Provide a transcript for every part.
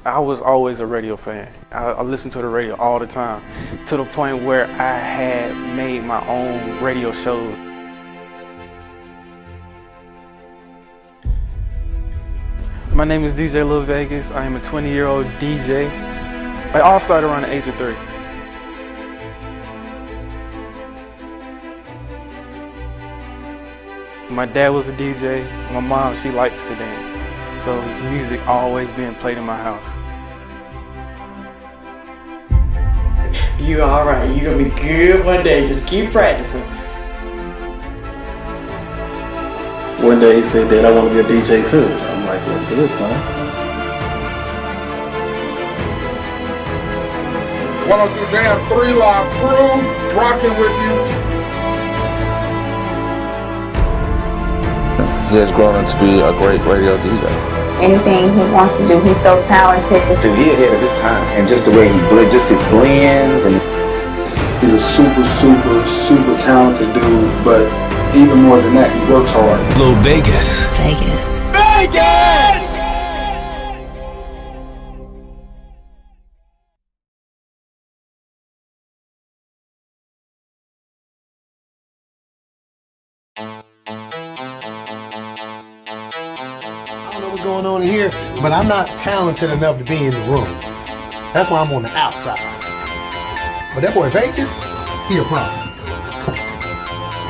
I was always a radio fan. I listened to the radio all the time, to the point where I had made my own radio show. My name is DJ Lil Vegas. I am a 20-year-old DJ. I all started around the age of 3. My dad was a DJ. My mom, she likes to dance. So his music always being played in my house. You all right. You're gonna be good one day. Just keep practicing. One day he said, Dad, I want to be a DJ too. I'm like, well, good, son. 102 Jam 3 Live crew, rocking with you. He has grown into be a great radio DJ. Anything he wants to do, he's so talented. Dude, he ahead of his time, and just the way he blends, just his blends, and He's a super talented dude, but even more than that, he works hard. Lil Vegas. Vegas. Vegas! I don't know what's going on in here, but I'm not talented enough to be in the room. That's why I'm on the outside. But that boy Vegas, he a problem.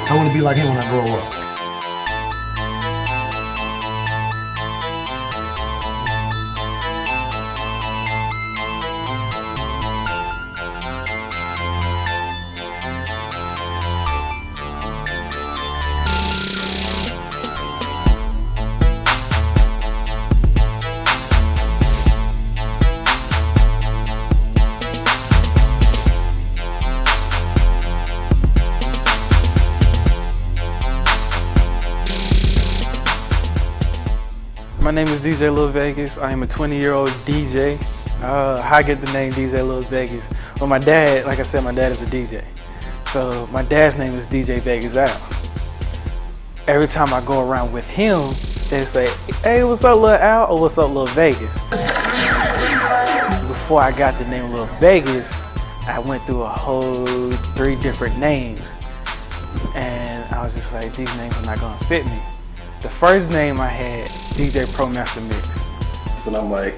I want to be like him when I grow up. My name is DJ Lil Vegas. I am a 20-year-old DJ. How I get the name DJ Lil Vegas? Well, my dad, like I said, my dad is a DJ. So my dad's name is DJ Vegas Al. Every time I go around with him, they say, hey, what's up, Lil Al, or what's up, Lil Vegas? Before I got the name Lil Vegas, I went through a whole 3 different names. And I was just like, these names are not gonna fit me. The first name I had, DJ Pro Master Mix. And I'm like,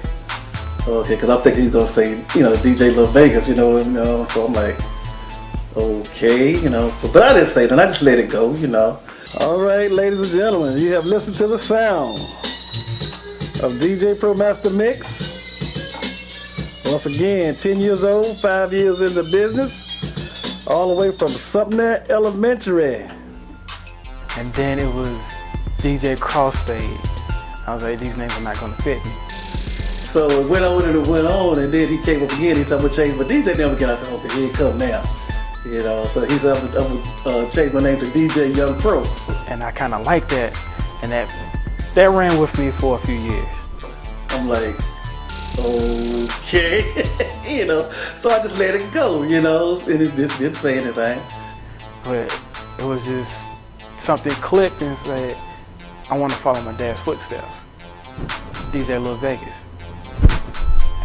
okay, because I'm thinking he's going to say, DJ Lil Vegas, so I'm like, okay, but I didn't say that, I just let it go, All right, ladies and gentlemen, you have listened to the sound of DJ Pro Master Mix. Once again, 10 years old, 5 years in the business, all the way from Sumner Elementary. And then it was DJ Crossfade. I was like, these names are not gonna fit me. So it went on and it went on, and then he came up again, he said, I'm gonna change my DJ name again. I said, okay, here it come now. So he said, I'm gonna change my name to DJ Young Pro. And I kinda like that, and that ran with me for a few years. I'm like, okay, so I just let it go, and it just didn't say anything. But it was just something clicked and said, I want to follow my dad's footsteps, DJ Lil Vegas.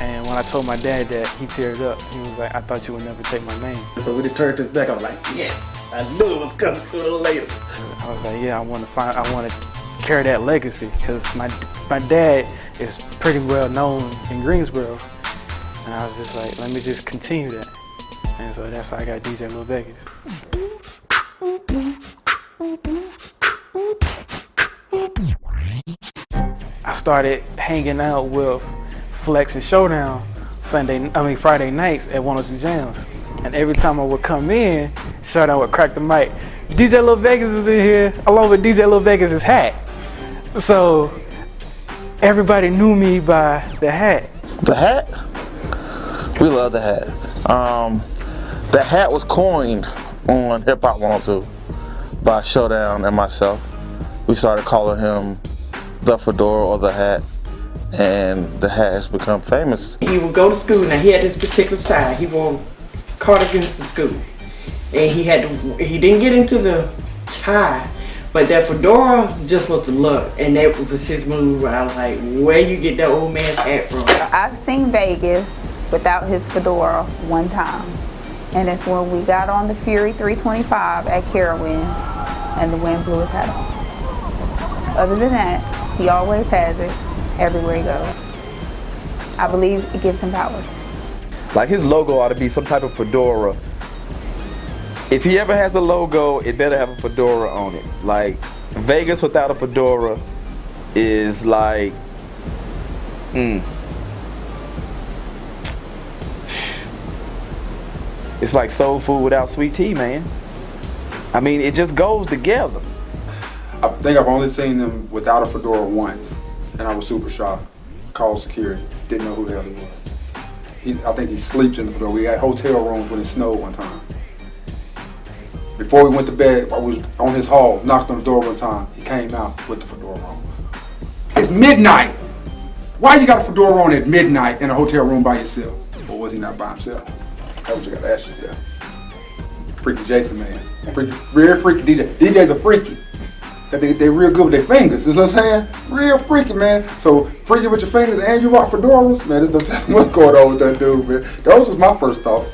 And when I told my dad that, he teared up. He was like, I thought you would never take my name. So when he turned his back, I was like, yes, I knew it was coming sooner or later. I was like, yeah, I want to carry that legacy, because my dad is pretty well known in Greensboro. And I was just like, let me just continue that. And so that's how I got DJ Lil Vegas. I started hanging out with Flex and Showdown Friday nights at 102 Jams. And every time I would come in, Showdown would crack the mic. DJ Lil Vegas is in here, along with DJ Lil Vegas' hat. So everybody knew me by the hat. The hat? We love the hat. The hat was coined on Hip Hop 102 by Showdown and myself. We started calling him the fedora or the hat, and the hat has become famous. He would go to school. Now he had this particular style. He wore cardigans to school, and he didn't get into the tie, But that fedora just was the look, and that was his move. I was like, where you get that old man's hat from? I've seen Vegas without his fedora one time. And it's when we got on the Fury 325 at Carowinds and the wind blew his hat off. Other than that, he always has it everywhere he goes. I believe it gives him power. Like his logo ought to be some type of fedora. If he ever has a logo, it better have a fedora on it. Like Vegas without a fedora is like, It's like soul food without sweet tea, man. I mean, it just goes together. I think I've only seen him without a fedora once, and I was super shocked. Called security, didn't know who the hell he was. I think he sleeps in the fedora. We had hotel rooms when it snowed one time. Before we went to bed, I was on his hall, knocked on the door one time. He came out with the fedora on. It's midnight. Why you got a fedora on at midnight in a hotel room by yourself? Or was he not by himself? That's what you got to ask yourself. Freaky Jason, man. Real freaky DJ. DJs are freaky. They're real good with their fingers. You know what I'm saying? Real freaky, man. So freaky with your fingers and you rock fedoras, man. There's no telling what's going on with that dude, man. Those was my first thoughts.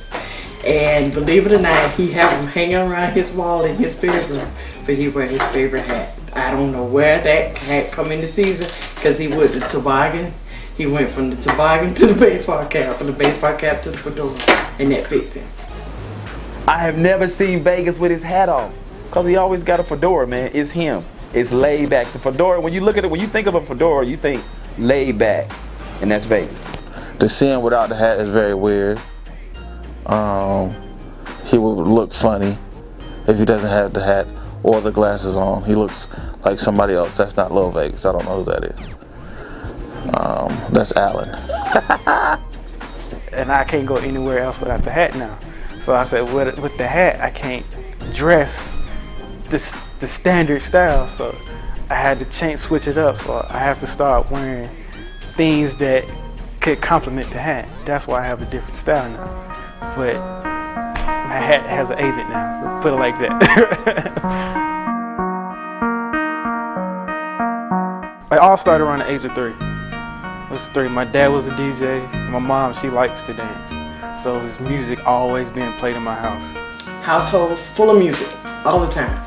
And believe it or not, he had them hanging around his wall in his bedroom, but he wear his favorite hat. I don't know where that hat come in the season, because he went to toboggan. He went from the toboggan to the baseball cap, from the baseball cap to the fedora, and that fits him. I have never seen Vegas with his hat off, because he always got a fedora, man. It's him. It's laid back. The fedora, when you look at it, when you think of a fedora, you think laid back, and that's Vegas. To see him without the hat is very weird. He would look funny if he doesn't have the hat or the glasses on. He looks like somebody else. That's not Lil Vegas. I don't know who that is. That's Alan. And I can't go anywhere else without the hat now. So I said, with the hat, I can't dress the standard style. So I had to switch it up. So I have to start wearing things that could complement the hat. That's why I have a different style now. But my hat has an agent now, so put it like that. I all started around the age of 3. I was 3. My dad was a DJ. My mom, she likes to dance. So his music always being played in my house. Household full of music, all the time.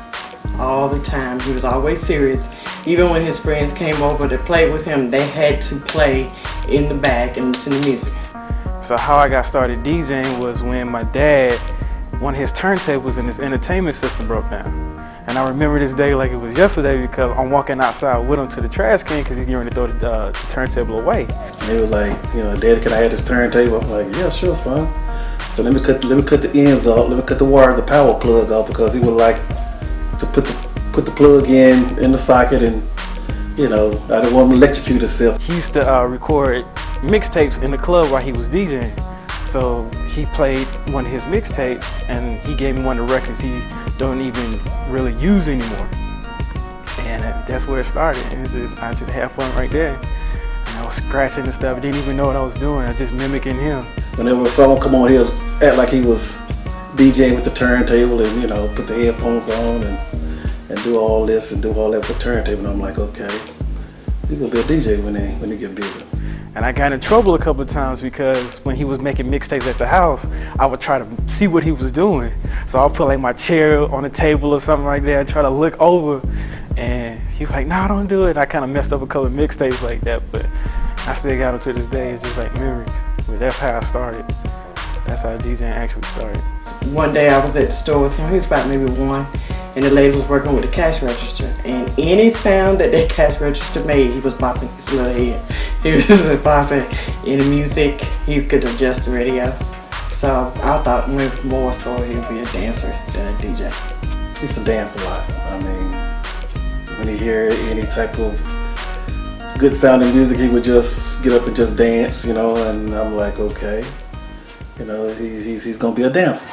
All the time. He was always serious. Even when his friends came over to play with him, they had to play in the back and listen to music. So how I got started DJing was when my dad, one of his turntables in his entertainment system broke down. And I remember this day like it was yesterday because I'm walking outside with him to the trash can because he's getting ready to throw the turntable away. And they were like, you know, Daddy, can I have this turntable? I'm like, yeah, sure, son. So let me cut the ends off. Let me cut the wire, the power plug off, because he would like to put the plug in the socket, and you know, I didn't want him to electrocute himself. He used to record mixtapes in the club while he was DJing. So he played one of his mixtapes and he gave me one of the records he don't even really use anymore. And that's where it started. And I just had fun right there. And I was scratching and stuff. I didn't even know what I was doing. I was just mimicking him. Whenever someone come on here, act like he was DJing with the turntable and, you know, put the headphones on and do all this and do all that with the turntable. And I'm like, okay, he's gonna be a DJ when he get bigger. And I got in trouble a couple of times because when he was making mixtapes at the house, I would try to see what he was doing. So I'll put like my chair on the table or something like that and try to look over. And he was like, no, don't do it. And I kind of messed up a couple of mixtapes like that, but I still got him to this day. It's just like memories. But that's how I started. That's how DJing actually started. One day I was at the store with him. He was about maybe 1, and the lady was working with the cash register. And any sound that cash register made, he was bopping his little head. He was bopping in the music. He could adjust the radio. So I thought maybe more so he'd be a dancer than a DJ. He used to dance a lot. I mean, when he hear any type of good sounding music, he would just get up and just dance, you know. And I'm like, okay, you know, he's gonna be a dancer.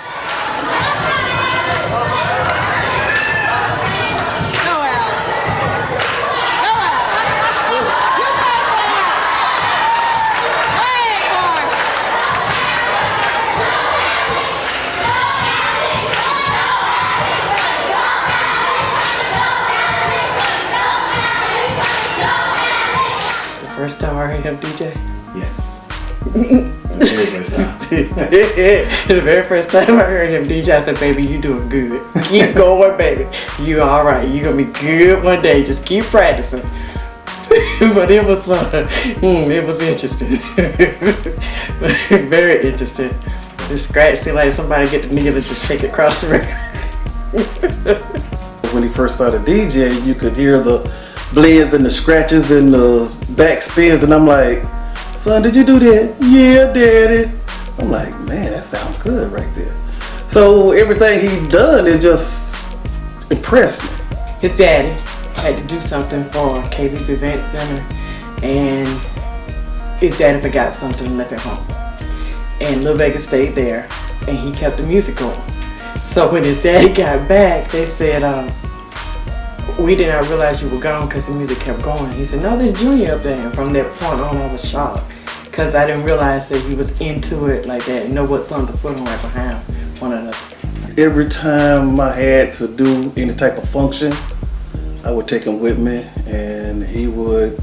First time I heard him DJ? Yes. The very first time. The very first time I heard him DJ, I said, baby, you doing good. Keep going, baby. You all right. You gonna be good one day. Just keep practicing. But it was interesting. Very interesting. The scratch seemed like somebody get the needle and just shake it across the record. When he first started DJing, you could hear the blends and the scratches and the back spins, and I'm like, son, did you do that? Yeah, daddy. I'm like, man, that sounds good right there. So everything he done, it just impressed me. His daddy had to do something for KBP Event Center, and his daddy forgot something and left at home. And Lil Vegas stayed there, and he kept the music going. So when his daddy got back, they said, we did not realize you were gone because the music kept going. He said, no, there's Junior up there. And from that point on, I was shocked because I didn't realize that he was into it like that and know what song to put on right behind one another. Every time I had to do any type of function, I would take him with me, and he would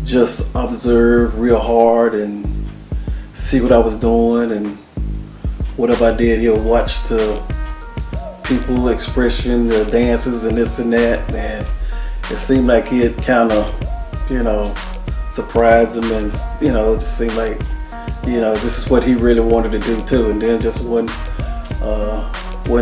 just observe real hard and see what I was doing, and whatever I did, he'll watch the people expression, the dances and this and that, and it seemed like he had kind of, surprised him, and it just seemed like, this is what he really wanted to do too. And then just one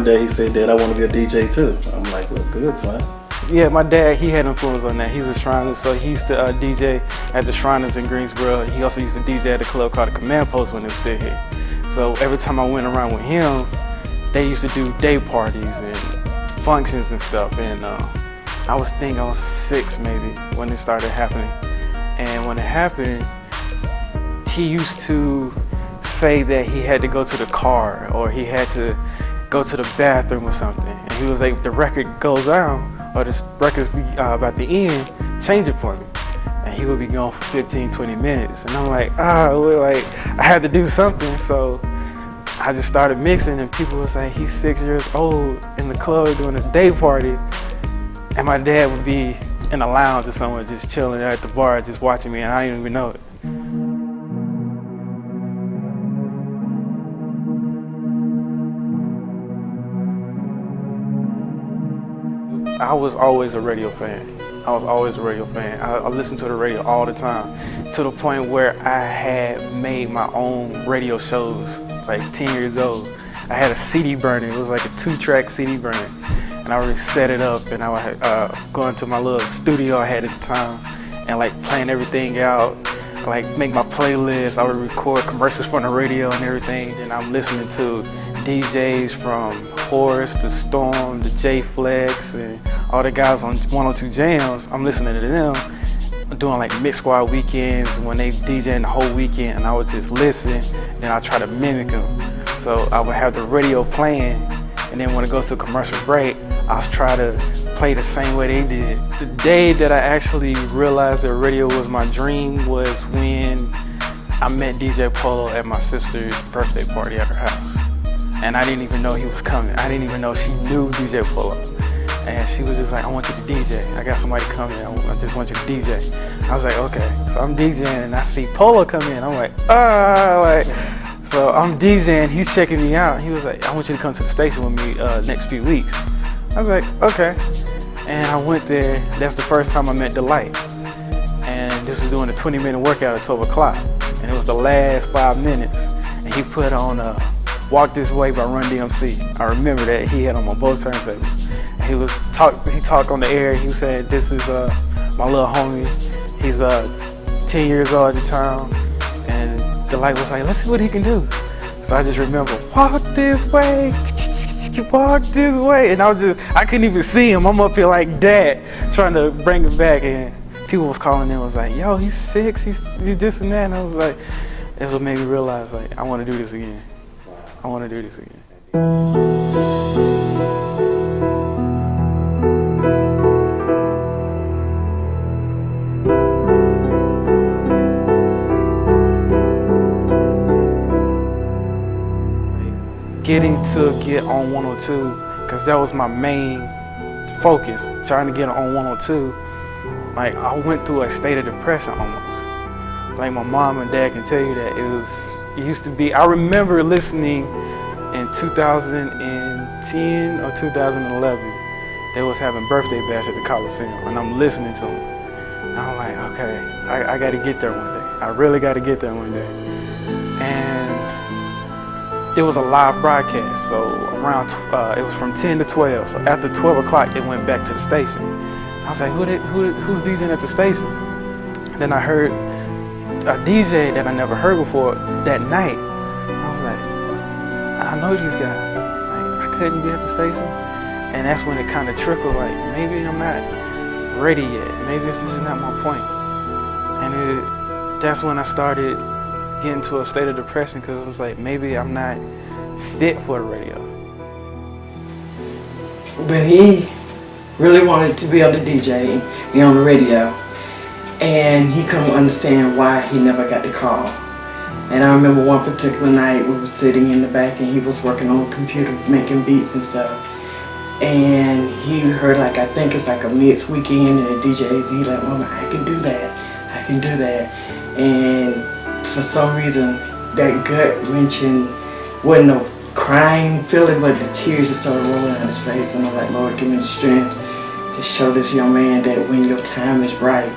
day he said, Dad, I want to be a DJ too. I'm like, well, good, son. Yeah, my dad, he had influence on that. He's a Shriners, so he used to DJ at the Shriners in Greensboro. He also used to DJ at a club called the Command Post when it was still here. So every time I went around with him, they used to do day parties and functions and stuff. And I was 6 maybe when it started happening. And when it happened, he used to say that he had to go to the car or he had to go to the bathroom or something. And he was like, if the record goes out or the record's about to end, change it for me. And he would be gone for 15, 20 minutes. And I'm like, I had to do something. So I just started mixing, and people would say, he's 6 years old in the club doing a day party. And my dad would be in a lounge or somewhere just chilling at the bar, just watching me, and I didn't even know it. I was always a radio fan. I listened to the radio all the time, to the point where I had made my own radio shows, like 10 years old. I had a CD burner. It was like a 2-track CD burner. And I already set it up, and I would go into my little studio I had at the time and like plan everything out, like make my playlist. I would record commercials from the radio and everything, and I'm listening to DJs from Horace to Storm to J Flex and all the guys on 102 Jams. I'm listening to them. I'm doing like Mix Squad weekends when they DJing the whole weekend, and I would just listen, and I try to mimic them. So I would have the radio playing, and then when it goes to a commercial break, I'll try to play the same way they did. The day that I actually realized that radio was my dream was when I met DJ Polo at my sister's birthday party at her house. And I didn't even know he was coming. I didn't even know she knew DJ Polo. And she was just like, I want you to DJ. I got somebody coming. I just want you to DJ. I was like, okay. So I'm DJing, and I see Polo come in. I'm like, so I'm DJing, he's checking me out. He was like, I want you to come to the station with me next few weeks. I was like, okay. And I went there. That's the first time I met Delight. And this was doing a 20-minute workout at 12 o'clock. And it was the last 5 minutes. And he put on Walk This Way by Run DMC. I remember that. He had on my both turntables. He talked on the air. He said, this is my little homie. He's 10 years old at the time. And Delight was like, let's see what he can do. So I just remember, walk this way, walk this way. And I couldn't even see him. I'm up here like that, trying to bring it back. And people was calling in, was like, yo, he's 6, he's this and that. And I was like, that's what made me realize, like, I want to do this again. I want to do this again. Getting to get on 102, because that was my main focus, trying to get on 102. Like, I went through a state of depression almost. like my mom and dad can tell you that it used to be, I remember listening in 2010 or 2011, they was having birthday bash at the Coliseum, and I'm listening to them. And I'm like, okay, I gotta get there one day. I really gotta get there one day. And it was a live broadcast, so around, it was from 10 to 12, so after 12 o'clock, it went back to the station. I was like, who's DJing at the station? Then I heard a DJ that I never heard before that night. I was like, I know these guys. Like, I couldn't be at the station. And that's when it kind of trickled, like, maybe I'm not ready yet. Maybe it's just not my point. And that's when I started getting to a state of depression, because it was like, maybe I'm not fit for the radio. But he really wanted to be able to DJ, be on the radio. And he couldn't understand why he never got the call. And I remember one particular night we were sitting in the back and he was working on a computer making beats and stuff. And he heard, like, I think it's like a mix weekend and the DJs, he like, Mama, I can do that. I can do that. And for some reason, that gut-wrenching, wasn't no crying feeling, but the tears just started rolling down his face. And I'm like, Lord, give me the strength to show this young man that when your time is right,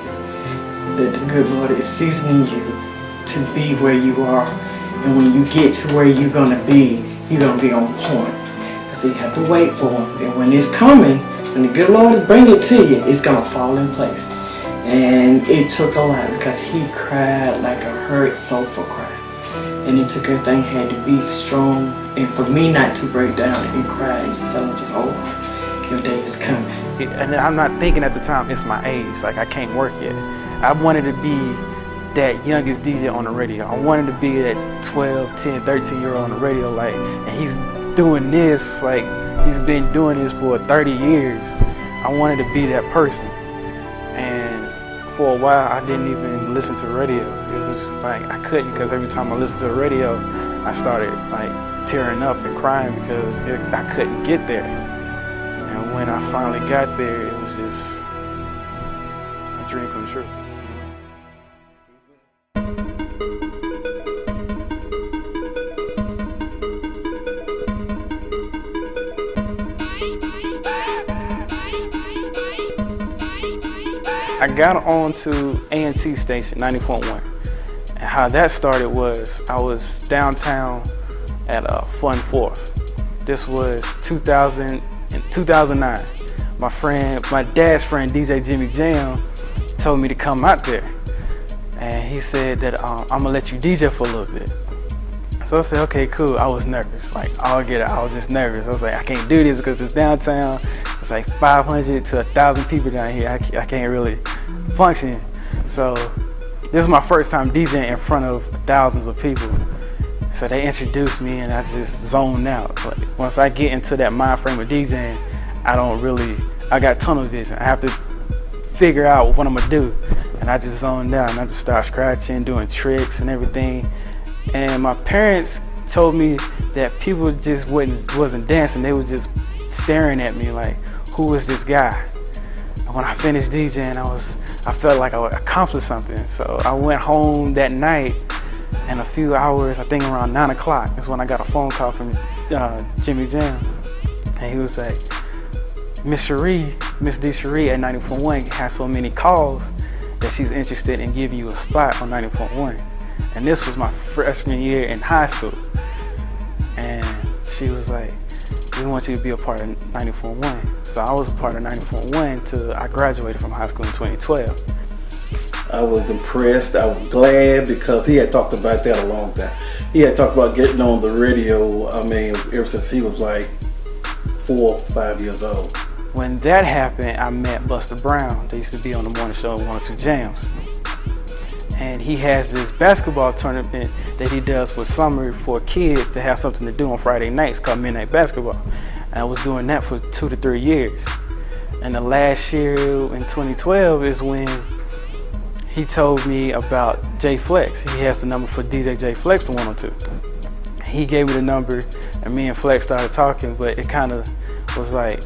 that the good Lord is seasoning you to be where you are. And when you get to where you're going to be, you're going to be on point. So you have to wait for him. And when it's coming, when the good Lord is bringing it to you, it's going to fall in place. And it took a lot, because he cried like a hurt soulful cry. And it took everything, had to be strong. And for me not to break down and cry and just tell him, just hold on, your day is coming. And I'm not thinking at the time, it's my age, like I can't work yet. I wanted to be that youngest DJ on the radio. I wanted to be that 12, 10, 13-year-old on the radio, like, and he's doing this, like, he's been doing this for 30 years. I wanted to be that person. And for a while, I didn't even listen to radio. It was like, I couldn't, because every time I listened to the radio, I started, like, tearing up and crying because I couldn't get there. And when I finally got there, it was just a dream come true. I got on to A&T station 90.1, and how that started was I was downtown at Fun 4. This was 2009. My dad's friend DJ Jimmy Jam told me to come out there, and he said that I'm gonna let you DJ for a little bit. So I said, okay, cool. I was nervous, like I was just nervous. I was like, I can't do this because it's downtown. It's like 500 to 1,000 people down here. I can't really function. So this is my first time DJing in front of thousands of people. So they introduced me and I just zoned out. Like, once I get into that mind frame of DJing, I got tunnel vision. I have to figure out what I'm gonna do. And I just zoned out and I just started scratching, doing tricks and everything. And my parents told me that people just wasn't dancing. They were just staring at me like, who is this guy? And when I finished DJing, I felt like I accomplished something. So I went home that night, and a few hours, I think around 9 o'clock, is when I got a phone call from Jimmy Jam. And he was like, Miss D. Cherie at 90.1 has so many calls that she's interested in giving you a spot on 90.1. And this was my freshman year in high school. And she was like, we want you to be a part of 90.1. So I was a part of 90.1 till I graduated from high school in 2012. I was impressed. I was glad because he had talked about that a long time. He had talked about getting on the radio, ever since he was like 4 or 5 years old. When that happened, I met Buster Brown. They used to be on the morning show on 102 Jams. And he has this basketball tournament that he does for summer for kids to have something to do on Friday nights called Midnight Basketball. And I was doing that for 2 to 3 years. And the last year in 2012 is when he told me about J Flex. He has the number for DJ J Flex for 102. He gave me the number and me and Flex started talking, but it kind of was like,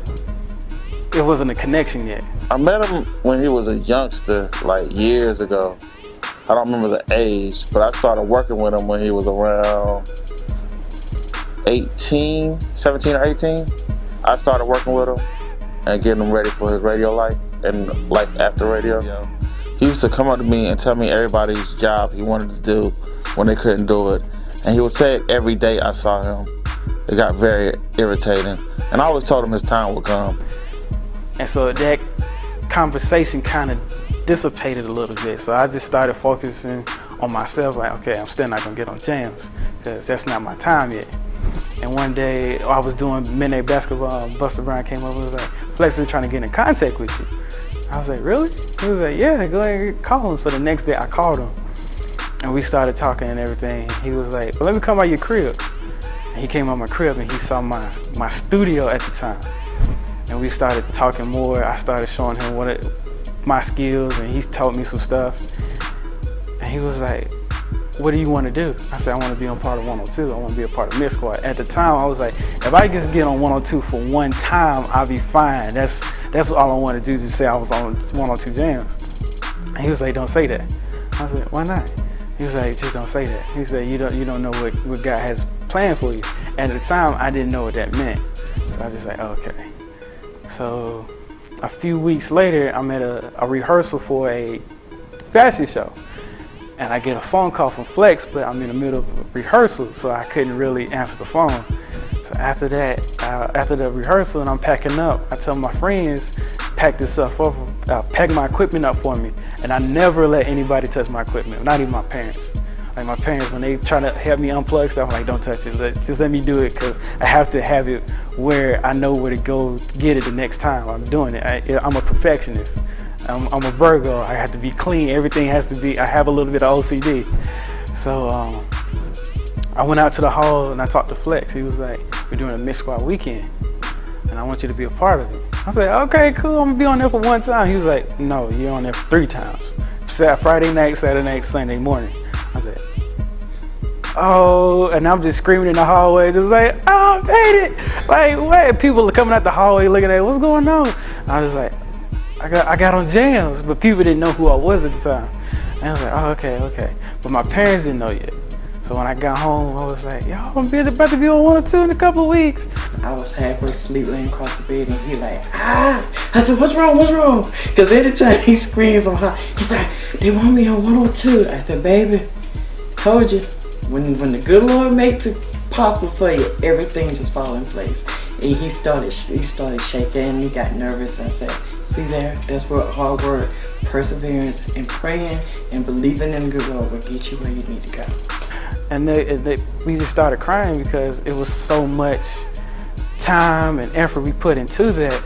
it wasn't a connection yet. I met him when he was a youngster, like years ago. I don't remember the age, but I started working with him when he was around 17 or 18. I started working with him and getting him ready for his radio life and life after radio. He used to come up to me and tell me everybody's job he wanted to do when they couldn't do it. And he would say it every day I saw him. It got very irritating. And I always told him his time would come. And so that conversation kind of dissipated a little bit. So I just started focusing on myself, like, okay, I'm still not gonna get on jams because that's not my time yet. And one day I was doing midnight basketball, and Buster Brown came over and was like, Flex, we're trying to get in contact with you. I was like, really? He was like, yeah, go ahead and call him. So the next day I called him and we started talking and everything. He was like, well, let me come by your crib. And he came by my crib and he saw my studio at the time. And we started talking more. I started showing him my skills and he taught me some stuff. And he was like, what do you want to do? I said, I want to be on part of 102. I want to be a part of Mix Squad. At the time, I was like, if I just get on 102 for one time, I'll be fine. That's all I want to do, just say I was on 102 Jams. And he was like, don't say that. I was like, why not? He was like, just don't say that. He said, you don't know what God has planned for you. And at the time, I didn't know what that meant. So I was just like, okay. So a few weeks later, I'm at a rehearsal for a fashion show. And I get a phone call from Flex, but I'm in the middle of a rehearsal, so I couldn't really answer the phone. So after that, after the rehearsal and I'm packing up, I tell my friends, pack this stuff up, pack my equipment up for me. And I never let anybody touch my equipment, not even my parents. Like my parents, when they try to help me unplug stuff, I'm like, don't touch it, just let me do it, because I have to have it where I know where to go get it the next time I'm doing it. I'm a perfectionist. I'm a Virgo. I have to be clean. Everything has to be, I have a little bit of OCD. So I went out to the hall and I talked to Flex. He was like, we're doing a Mix Squad weekend and I want you to be a part of it. I was like, okay, cool, I'm gonna be on there for one time. He was like, no, you're on there for 3 times. Friday night, Saturday night, Sunday morning. I said, oh, and I'm just screaming in the hallway, just like, oh, I made it. Like, what? People are coming out the hallway looking at, what's going on? And I was like, I got on Jams, but people didn't know who I was at the time. And I was like, oh, okay. But my parents didn't know yet. So when I got home, I was like, yo, I'm about to be on 102 in a couple of weeks. I was halfway asleep laying across the bed and he like, ah. I said, what's wrong? Because anytime he screams on high, he's like, they want me on 102. I said, baby, told you, when the good Lord makes it possible for you, everything just falls in place. And he started shaking and he got nervous. I said, see there, that's where hard work, perseverance, and praying and believing in the good Lord will get you where you need to go. And we just started crying because it was so much time and effort we put into that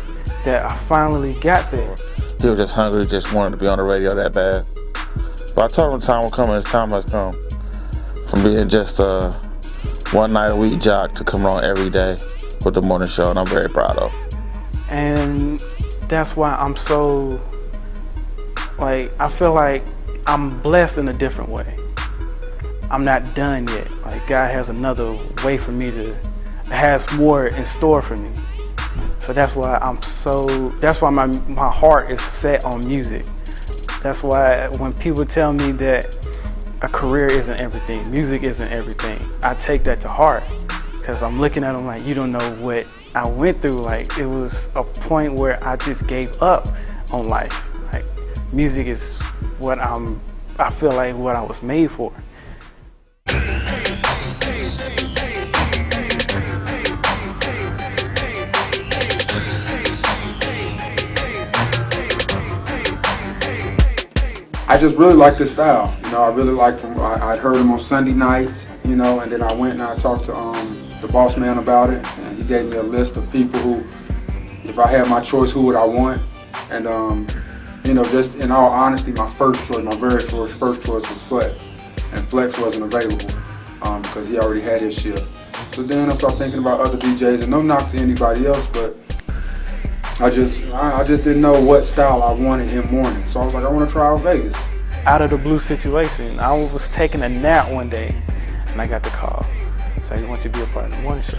I finally got there. He was just hungry, just wanted to be on the radio that bad. But I told him the time will come and his time has come. From being just a one night a week jock to come on every day with the morning show, and I'm very proud of. And that's why I'm so, like, I feel like I'm blessed in a different way. I'm not done yet. Like, God has another way for me has more in store for me. So that's why that's why my heart is set on music. That's why when people tell me that a career isn't everything, music isn't everything, I take that to heart. Because I'm looking at them like, you don't know what I went through. Like, it was a point where I just gave up on life. Like, music is what I feel like what I was made for. I just really like this style. You know, I really liked him. I'd heard him on Sunday nights, you know, and then I went and I talked to the boss man about it, and he gave me a list of people who, if I had my choice, who would I want? And, you know, just in all honesty, my very first choice was Flex. And Flex wasn't available because he already had his shift. So then I started thinking about other DJs, and no knock to anybody else, but I just didn't know what style I wanted in morning. So I was like, I want to try out Vegas. Out of the blue situation, I was taking a nap one day and I got the call. So I want you to be a part of the morning show.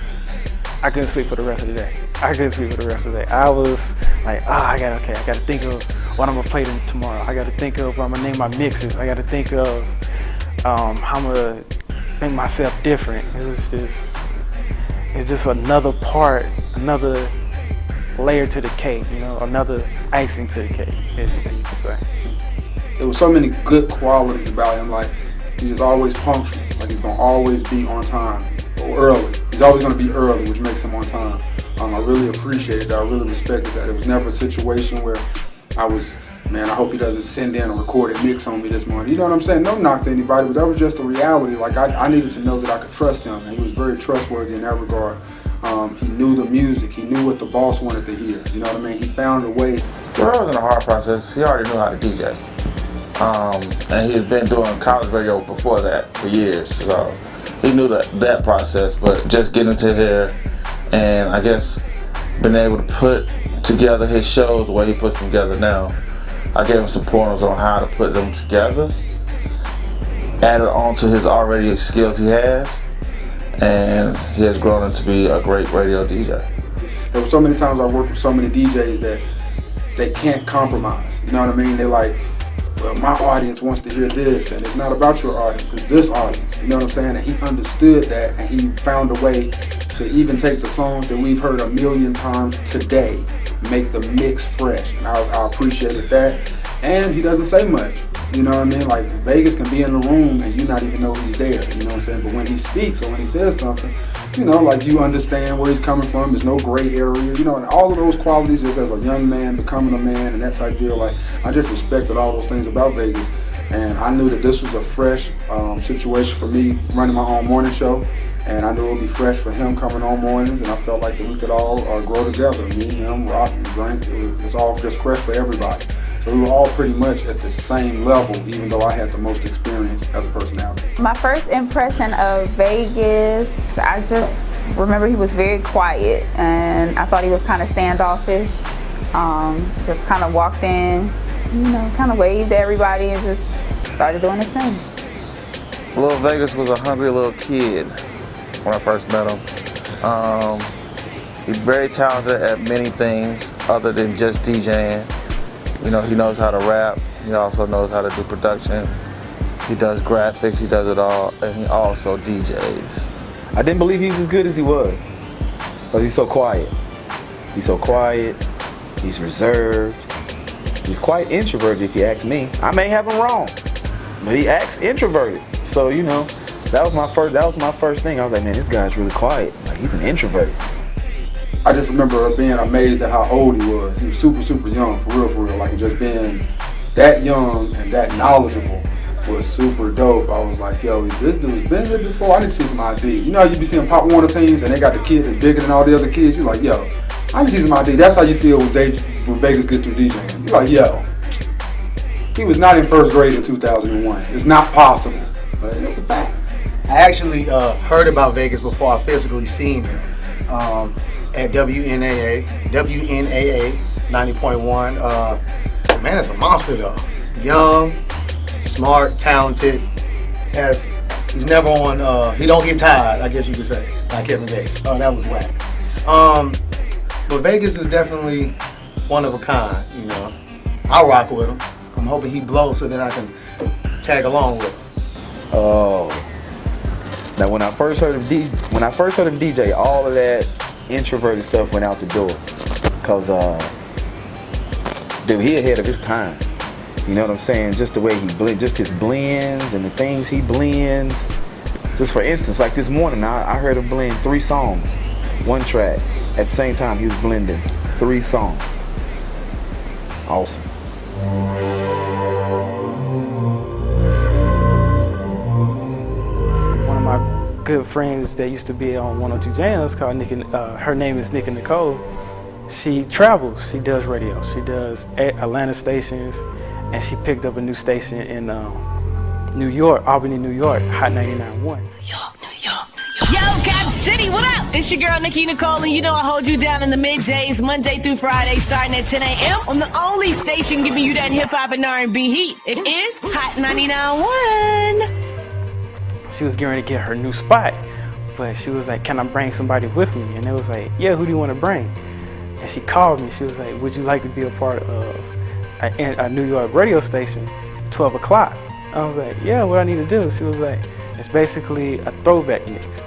I couldn't sleep for the rest of the day. I couldn't sleep for the rest of the day. I was like, I gotta think of what I'm gonna play tomorrow. I gotta think of what I'm gonna name my mixes. I gotta think of how I'm gonna make myself different. It's just another part, another layer to the cake, you know, another icing to the cake, as you can say. There was so many good qualities about him. Like, he was always punctual. Like, he's gonna always be on time or early. He's always gonna be early, which makes him on time. I really appreciated that. I really respected that. It was never a situation where I was, man, I hope he doesn't send in a recorded mix on me this morning. You know what I'm saying? No knock to anybody, but that was just a reality. Like, I needed to know that I could trust him, and he was very trustworthy in that regard. He knew the music. He knew what the boss wanted to hear. You know what I mean? He found a way. Well, it wasn't a hard process. He already knew how to DJ. And he had been doing college radio before that for years. So he knew that process, but just getting to here and I guess being able to put together his shows the way he puts them together now, I gave him some pointers on how to put them together, added on to his already skills he has, and he has grown into be a great radio DJ. There were so many times I worked with so many DJs that they can't compromise. You know what I mean? They're like, well, my audience wants to hear this, and it's not about your audience, it's this audience. You know what I'm saying? And he understood that, and he found a way to even take the songs that we've heard a million times today, make the mix fresh. And I appreciated that. And he doesn't say much. You know what I mean? Like, Vegas can be in the room and you not even know he's there. You know what I'm saying? But when he speaks or when he says something, you know, like, you understand where he's coming from. There's no gray area, you know, and all of those qualities just as a young man becoming a man and that type of deal. Like, I just respected all those things about Vegas. And I knew that this was a fresh situation for me running my own morning show. And I knew it would be fresh for him coming on mornings. And I felt like that we could all grow together. Me, him, rock, and drink. It's all just fresh for everybody. So we were all pretty much at the same level, even though I had the most experience as a personality. My first impression of Vegas, I just remember he was very quiet, and I thought he was kind of standoffish. Just kind of walked in, you know, kind of waved at everybody and just started doing his thing. Lil Vegas was a hungry little kid when I first met him. He's very talented at many things other than just DJing. You know, he knows how to rap. He also knows how to do production. He does graphics, he does it all, and he also DJs. I didn't believe he was as good as he was, but he's so quiet. He's so quiet, he's reserved. He's quite introverted if you ask me. I may have him wrong, but he acts introverted. So, you know, that was my first thing. I was like, man, this guy's really quiet. Like, he's an introvert. I just remember being amazed at how old he was. He was super, super young, for real. Like, just being that young and that knowledgeable was super dope. I was like, yo, this dude's been here before. I need to see some ID. You know how you be seeing Pop Warner teams and they got the kid that's bigger than all the other kids? You're like, yo, I need to see some ID. That's how you feel when Vegas gets through DJing. You're like, yo, he was not in first grade in 2001. It's not possible, but it's a fact. I actually heard about Vegas before I physically seen him at WNAA 90.1. Man, it's a monster though. Young, smart, talented. He's never on. He don't get tired, I guess you could say, like Kevin Gates. Oh, that was whack. But Vegas is definitely one of a kind. You know, I'll rock with him. I'm hoping he blows so that I can tag along with him. Oh. Now, when I first heard him DJ, all of that introverted stuff went out the door. Cause, dude, he ahead of his time. You know what I'm saying? Just the way he blends, just his blends and the things he blends. Just for instance, like this morning, I heard him blend 3 songs, 1 track. At the same time, he was blending 3 songs. Awesome. Good friends that used to be on 102 Jams called Nick, her name is Nick and Nicole. She travels, she does radio, she does Atlanta stations, and she picked up a new station in New York, Albany, New York, Hot 99.1. New York. Yo, Cap City, what up? It's your girl, Nikki Nicole, and you know I hold you down in the middays, Monday through Friday, starting at 10 a.m. on the only station giving you that hip-hop and R&B heat. It is Hot 99.1. She was getting ready to get her new spot, But she was like, can I bring somebody with me? And it was like, yeah, who do you want to bring? And she called me. She was like, would you like to be a part of a New York radio station, 12 o'clock? I was like, yeah, what I need to do? She was like, it's basically a throwback mix.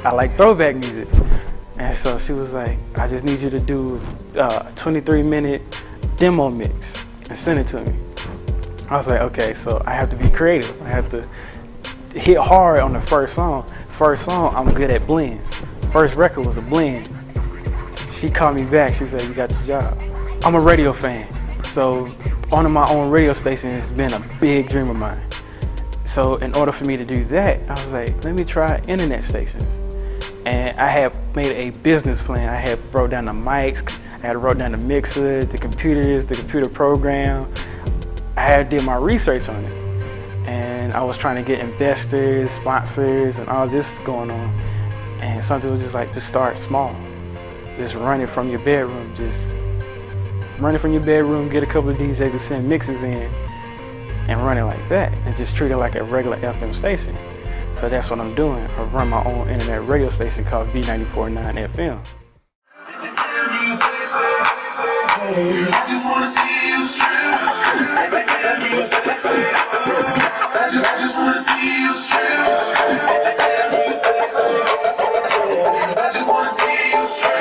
I like throwback music. And so she was like, I just need you to do a 23-minute demo mix and send it to me. I was like, okay, so I have to be creative. I have to hit hard on the first song. First song, I'm good at blends. First record was a blend. She called me back. She said, you got the job. I'm a radio fan. So owning my own radio station has been a big dream of mine. So in order for me to do that, I was like, let me try internet stations. And I had made a business plan. I had wrote down the mics, I had wrote down the mixer, the computers, the computer program. I had did my research on it. And I was trying to get investors, sponsors, and all this going on. And something was just like, just start small. Just run it from your bedroom. Just run it from your bedroom, get a couple of DJs to send mixes in, and run it like that. And just treat it like a regular FM station. So that's what I'm doing. I run my own internet radio station called V94.9 FM. I just wanna see you strip. I just wanna see you strip. I just wanna see you strip.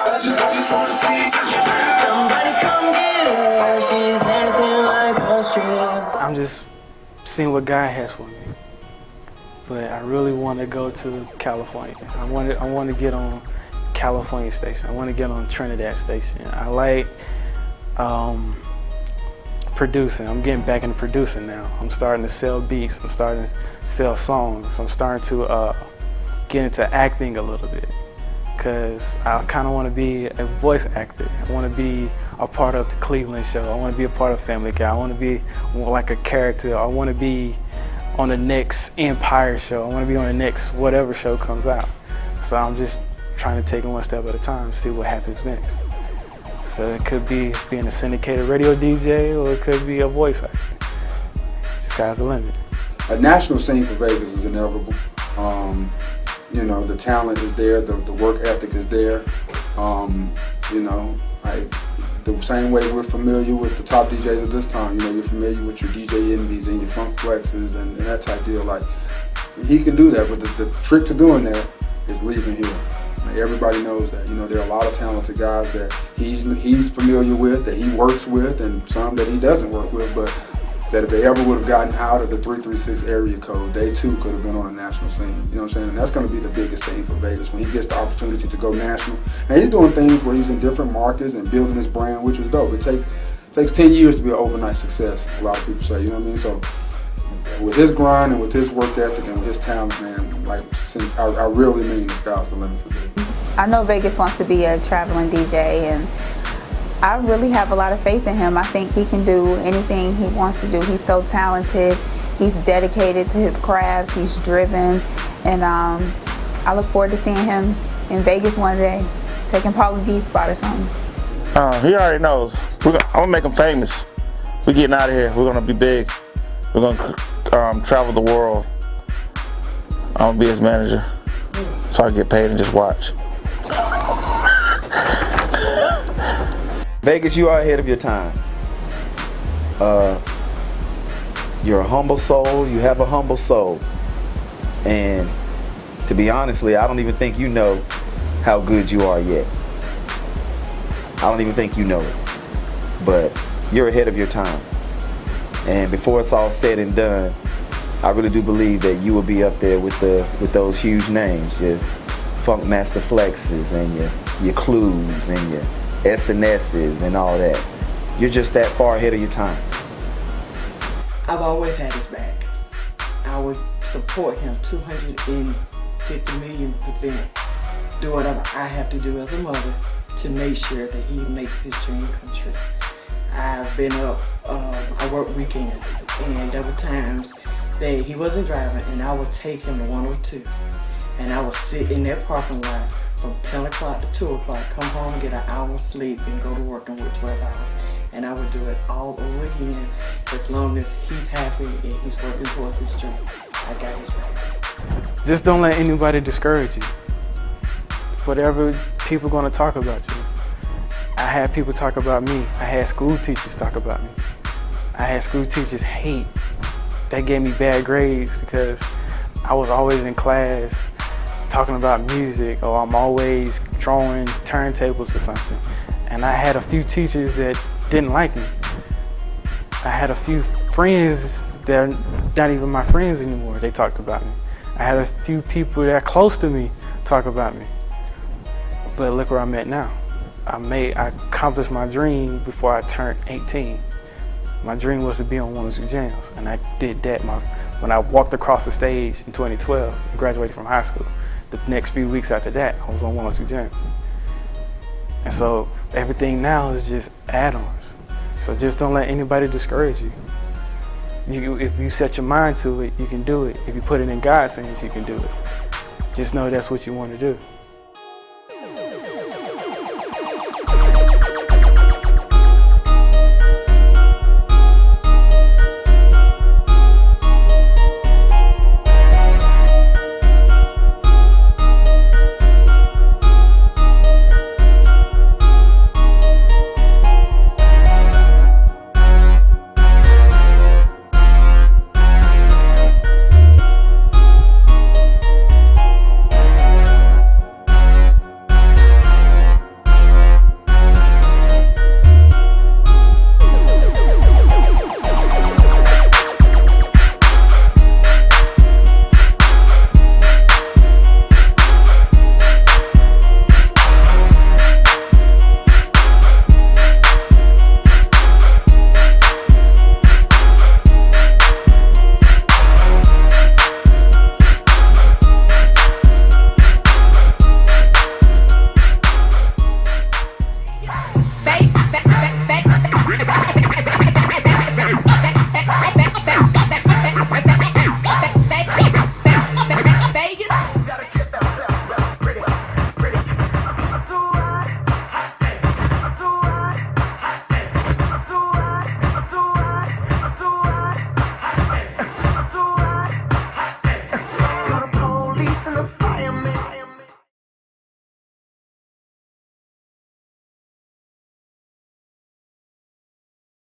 I just wanna see you strip. Somebody come get her. She's dancing like a strip. I'm just seeing what God has for me. But I really want to go to California. I want to get on California station. I want to get on Trinidad station. I like producing. I'm getting back into producing now. I'm starting to sell beats. I'm starting to sell songs. I'm starting to get into acting a little bit, because I kind of want to be a voice actor. I want to be a part of the Cleveland show. I want to be a part of Family Guy. I want to be like a character. I want to be on the next Empire show. I want to be on the next whatever show comes out. So I'm just trying to take it one step at a time, see what happens next. So it could be being a syndicated radio DJ, or it could be a voice actor. The sky's the limit. A national scene for Vegas is inevitable. You know, the talent is there, the work ethic is there. You know, the same way we're familiar with the top DJs at this time. You know, you're familiar with your DJ Envies and your Funk Flexes and that type deal. Like, he can do that, but the trick to doing that is leaving here. Like, everybody knows that. You know, there are a lot of talented guys that he's familiar with, that he works with, and some that he doesn't work with, but that if they ever would have gotten out of the 336 area code, they too could have been on a national scene. You know what I'm saying? And that's going to be the biggest thing for Vegas when he gets the opportunity to go national. And he's doing things where he's in different markets and building his brand, which is dope. It takes 10 years to be an overnight success, a lot of people say. You know what I mean? So with his grind and with his work ethic and with his talent, man, like, since I really mean the sky's the limit for Vegas. I know Vegas wants to be a traveling DJ, and I really have a lot of faith in him. I think he can do anything he wants to do. He's so talented. He's dedicated to his craft. He's driven. And I look forward to seeing him in Vegas one day, taking Pauly D's spot or something. He already knows. I'm going to make him famous. We're getting out of here. We're going to be big. We're going to travel the world. I'm going to be his manager, so I get paid and just watch. Vegas, you are ahead of your time. You're a humble soul. You have a humble soul. And to be honestly, I don't even think you know how good you are yet. I don't even think you know it. But you're ahead of your time. And before it's all said and done, I really do believe that you will be up there with those huge names, your Funk Master Flexes and your Clues and your SNSs and all that. You're just that far ahead of your time. I've always had his back. I would support him 250 million%. Do whatever I have to do as a mother to make sure that he makes his dream come true. I've been up, I work weekends, and there were times that he wasn't driving and I would take him to 102. And I would sit in that parking lot from 10 o'clock to 2 o'clock, come home, get an hour's sleep, and go to work and work 12 hours. And I would do it all over again as long as he's happy and he's working towards his dream. I got his back. Just don't let anybody discourage you. Whatever people gonna talk about you. I had people talk about me. I had school teachers talk about me. I had school teachers hate. They gave me bad grades because I was always in class talking about music, or I'm always drawing turntables or something. And I had a few teachers that didn't like me. I had a few friends that are not even my friends anymore. They talked about me. I had a few people that are close to me talk about me. But look where I'm at now. I accomplished my dream before I turned 18. My dream was to be on 102 Jams, and I did that when I walked across the stage in 2012 and graduated from high school. The next few weeks after that, I was on 102 Jams. And so everything now is just add-ons. So just don't let anybody discourage you. If you set your mind to it, you can do it. If you put it in God's hands, you can do it. Just know that's what you want to do.